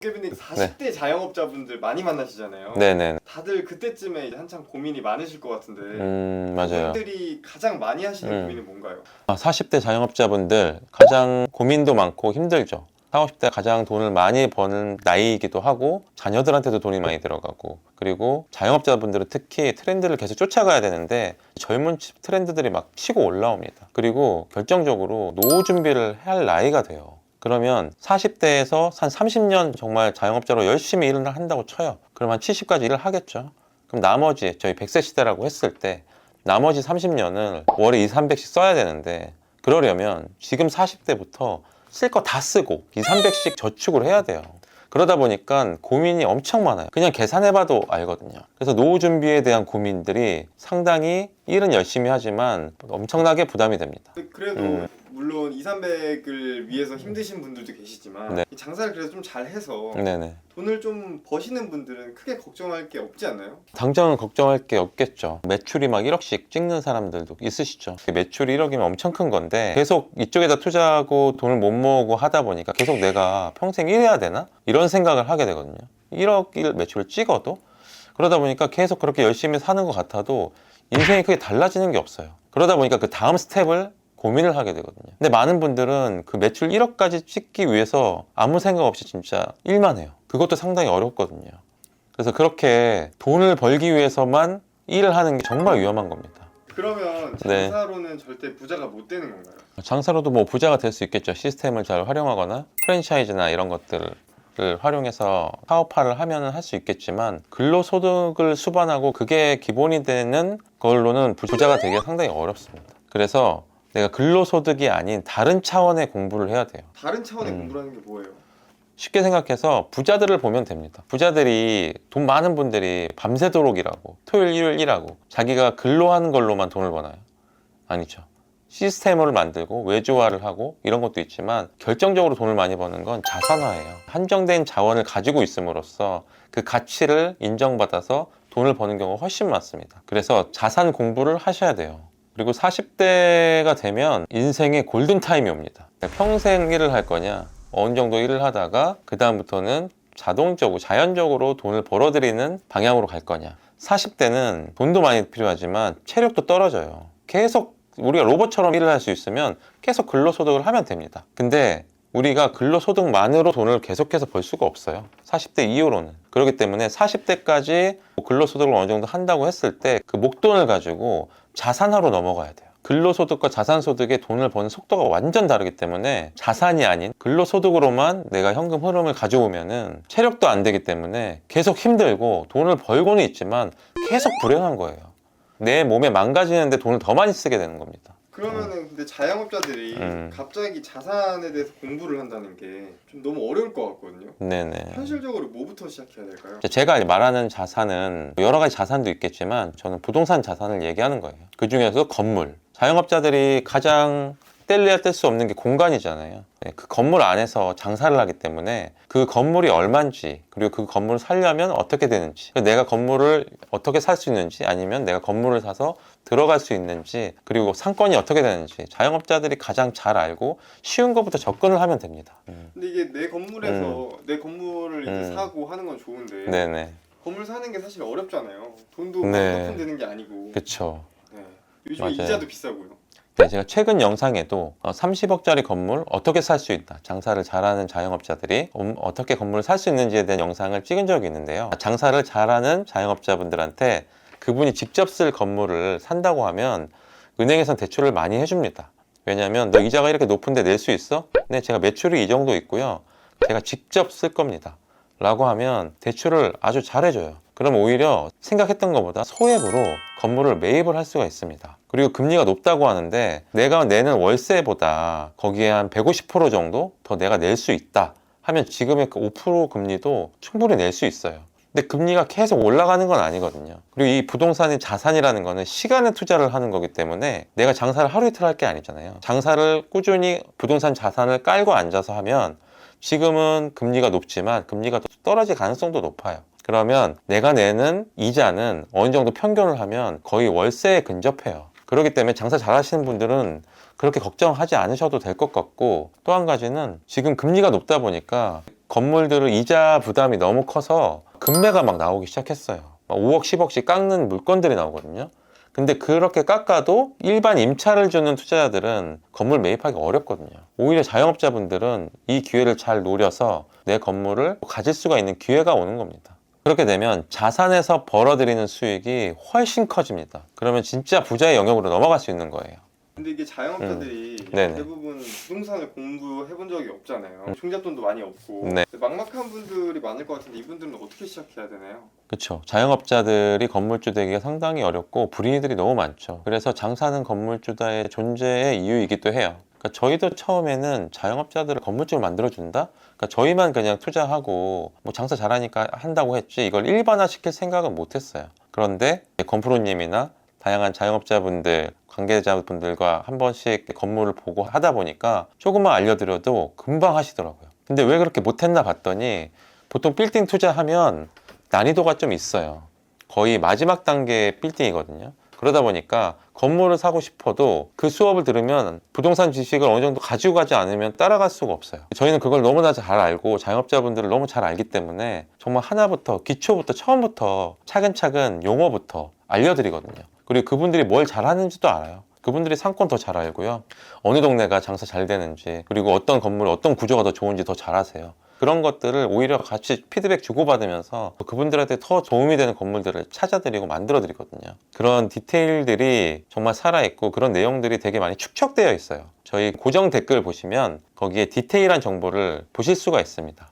대표님 40대 자영업자분들 많이 만나시잖아요. 네네. 다들 그때쯤에 이제 한참 고민이 많으실 것 같은데 맞아요. 그분들이 가장 많이 하시는 고민은 뭔가요? 40대 자영업자분들 가장 고민도 많고 힘들죠. 40, 50대 가장 돈을 많이 버는 나이이기도 하고 자녀들한테도 돈이 많이 들어가고, 그리고 자영업자분들은 특히 트렌드를 계속 쫓아가야 되는데 젊은 트렌드들이 막 치고 올라옵니다. 그리고 결정적으로 노후 준비를 할 나이가 돼요. 그러면 40대에서 한 30년 정말 자영업자로 열심히 일을 한다고 쳐요. 그럼 한 70까지 일을 하겠죠. 그럼 나머지 저희 100세 시대라고 했을 때 나머지 30년을 월에 2, 300씩 써야 되는데, 그러려면 지금 40대부터 쓸 거 다 쓰고 2, 300씩 저축을 해야 돼요. 그러다 보니까 고민이 엄청 많아요. 그냥 계산해봐도 알거든요. 그래서 노후 준비에 대한 고민들이 상당히 일은 열심히 하지만 엄청나게 부담이 됩니다. 그래도 물론 2, 300을 위해서 힘드신 분들도 계시지만 네. 이 장사를 그래도 좀 잘해서 네네. 돈을 좀 버시는 분들은 크게 걱정할 게 없지 않나요? 당장은 걱정할 게 없겠죠. 매출이 막 1억씩 찍는 사람들도 있으시죠. 매출이 1억이면 엄청 큰 건데 계속 이쪽에다 투자하고 돈을 못 모으고 하다 보니까 계속 내가 평생 일해야 되나? 이런 생각을 하게 되거든요. 1억 매출을 찍어도 그러다 보니까 계속 그렇게 열심히 사는 것 같아도 인생이 크게 달라지는 게 없어요. 그러다 보니까 그 다음 스텝을 고민을 하게 되거든요. 근데 많은 분들은 그 매출 1억까지 찍기 위해서 아무 생각 없이 진짜 일만 해요. 그것도 상당히 어렵거든요. 그래서 그렇게 돈을 벌기 위해서만 일을 하는 게 정말 위험한 겁니다. 그러면 네. 장사로는 절대 부자가 못 되는 건가요? 장사로도 뭐 부자가 될 수 있겠죠. 시스템을 잘 활용하거나 프랜차이즈나 이런 것들을 활용해서 사업화를 하면 할 수 있겠지만, 근로소득을 수반하고 그게 기본이 되는 걸로는 부자가 되기가 상당히 어렵습니다. 그래서 내가 근로소득이 아닌 다른 차원의 공부를 해야 돼요. 다른 차원의 공부라는 게 뭐예요? 쉽게 생각해서 부자들을 보면 됩니다. 부자들이, 돈 많은 분들이 밤새도록 일하고 토요일 일요일 일하고 자기가 근로하는 걸로만 돈을 버나요? 아니죠. 시스템을 만들고 외주화를 하고 이런 것도 있지만 결정적으로 돈을 많이 버는 건 자산화예요. 한정된 자원을 가지고 있음으로써 그 가치를 인정받아서 돈을 버는 경우가 훨씬 많습니다. 그래서 자산 공부를 하셔야 돼요. 그리고 40대가 되면 인생의 골든타임이 옵니다. 평생 일을 할 거냐, 어느 정도 일을 하다가 그 다음부터는 자동적으로 자연적으로 돈을 벌어들이는 방향으로 갈 거냐. 40대는 돈도 많이 필요하지만 체력도 떨어져요. 계속 우리가 로봇처럼 일을 할 수 있으면 계속 근로소득을 하면 됩니다. 근데 우리가 근로소득만으로 돈을 계속해서 벌 수가 없어요. 40대 이후로는. 그렇기 때문에 40대까지 근로소득을 어느 정도 한다고 했을 때 그 목돈을 가지고 자산화로 넘어가야 돼요. 근로소득과 자산소득의 돈을 버는 속도가 완전 다르기 때문에 자산이 아닌 근로소득으로만 내가 현금 흐름을 가져오면은 체력도 안 되기 때문에 계속 힘들고 돈을 벌고는 있지만 계속 불행한 거예요. 내 몸에 망가지는데 돈을 더 많이 쓰게 되는 겁니다. 그러면은 근데 자영업자들이 갑자기 자산에 대해서 공부를 한다는 게 좀 너무 어려울 것 같거든요. 네네. 현실적으로 뭐부터 시작해야 될까요? 제가 말하는 자산은 여러 가지 자산도 있겠지만 저는 부동산 자산을 얘기하는 거예요. 그 중에서 건물. 자영업자들이 가장 뗄래야 뗄 수 없는 게 공간이잖아요. 그 건물 안에서 장사를 하기 때문에 그 건물이 얼마인지, 그리고 그 건물을 살려면 어떻게 되는지, 내가 건물을 어떻게 살 수 있는지, 아니면 내가 건물을 사서 들어갈 수 있는지, 그리고 상권이 어떻게 되는지 자영업자들이 가장 잘 알고 쉬운 것부터 접근을 하면 됩니다. 근데 이게 내 건물에서 내 건물을 이제 사고 하는 건 좋은데 네네. 건물 사는 게 사실 어렵잖아요. 돈도 네. 한푼 드는 게 아니고. 그쵸. 네. 요즘에 맞아요. 이자도 비싸고요. 네, 제가 최근 영상에도 30억짜리 건물 어떻게 살 수 있다, 장사를 잘하는 자영업자들이 어떻게 건물을 살 수 있는지에 대한 영상을 찍은 적이 있는데요. 장사를 잘하는 자영업자분들한테 그분이 직접 쓸 건물을 산다고 하면 은행에선 대출을 많이 해줍니다. 왜냐하면 너 이자가 이렇게 높은데 낼 수 있어? 네, 제가 매출이 이 정도 있고요, 제가 직접 쓸 겁니다 라고 하면 대출을 아주 잘 해줘요. 그럼 오히려 생각했던 것보다 소액으로 건물을 매입을 할 수가 있습니다. 그리고 금리가 높다고 하는데 내가 내는 월세보다 거기에 한 150% 정도 더 내가 낼 수 있다 하면 지금의 그 5% 금리도 충분히 낼 수 있어요. 근데 금리가 계속 올라가는 건 아니거든요. 그리고 이 부동산의 자산이라는 거는 시간에 투자를 하는 거기 때문에 내가 장사를 하루 이틀 할 게 아니잖아요. 장사를 꾸준히 부동산 자산을 깔고 앉아서 하면 지금은 금리가 높지만 금리가 떨어질 가능성도 높아요. 그러면 내가 내는 이자는 어느 정도 평균을 하면 거의 월세에 근접해요. 그렇기 때문에 장사 잘 하시는 분들은 그렇게 걱정하지 않으셔도 될 것 같고, 또 한 가지는 지금 금리가 높다 보니까 건물들은 이자 부담이 너무 커서 금매가 막 나오기 시작했어요. 막 5억, 10억씩 깎는 물건들이 나오거든요. 근데 그렇게 깎아도 일반 임차를 주는 투자자들은 건물 매입하기 어렵거든요. 오히려 자영업자분들은 이 기회를 잘 노려서 내 건물을 가질 수가 있는 기회가 오는 겁니다. 그렇게 되면 자산에서 벌어들이는 수익이 훨씬 커집니다. 그러면 진짜 부자의 영역으로 넘어갈 수 있는 거예요. 근데 이게 자영업자들이 네네. 대부분 부동산을 공부해본 적이 없잖아요. 총잡돈도 많이 없고. 네. 근데 막막한 분들이 많을 것 같은데 이분들은 어떻게 시작해야 되나요? 그렇죠. 자영업자들이 건물주 되기가 상당히 어렵고 불이익들이 너무 많죠. 그래서 장사는 건물주다의 존재의 이유이기도 해요. 그러니까 저희도 처음에는 자영업자들을 건물주로 만들어준다? 그러니까 저희만 그냥 투자하고 뭐 장사 잘하니까 한다고 했지 이걸 일반화시킬 생각은 못했어요. 그런데 건프로님이나 다양한 자영업자분들, 관계자분들과 한 번씩 건물을 보고 하다 보니까 조금만 알려드려도 금방 하시더라고요. 근데 왜 그렇게 못했나 봤더니 보통 빌딩 투자하면 난이도가 좀 있어요. 거의 마지막 단계의 빌딩이거든요. 그러다 보니까 건물을 사고 싶어도 그 수업을 들으면 부동산 지식을 어느 정도 가지고 가지 않으면 따라갈 수가 없어요. 저희는 그걸 너무나 잘 알고 자영업자분들을 너무 잘 알기 때문에 정말 하나부터 기초부터 처음부터 차근차근 용어부터 알려드리거든요. 그리고 그분들이 뭘 잘하는지도 알아요. 그분들이 상권 더 잘 알고요. 어느 동네가 장사 잘 되는지 그리고 어떤 건물 어떤 구조가 더 좋은지 더 잘 아세요. 그런 것들을 오히려 같이 피드백 주고받으면서 그분들한테 더 도움이 되는 건물들을 찾아드리고 만들어드리거든요. 그런 디테일들이 정말 살아있고 그런 내용들이 되게 많이 축적되어 있어요. 저희 고정 댓글 보시면 거기에 디테일한 정보를 보실 수가 있습니다.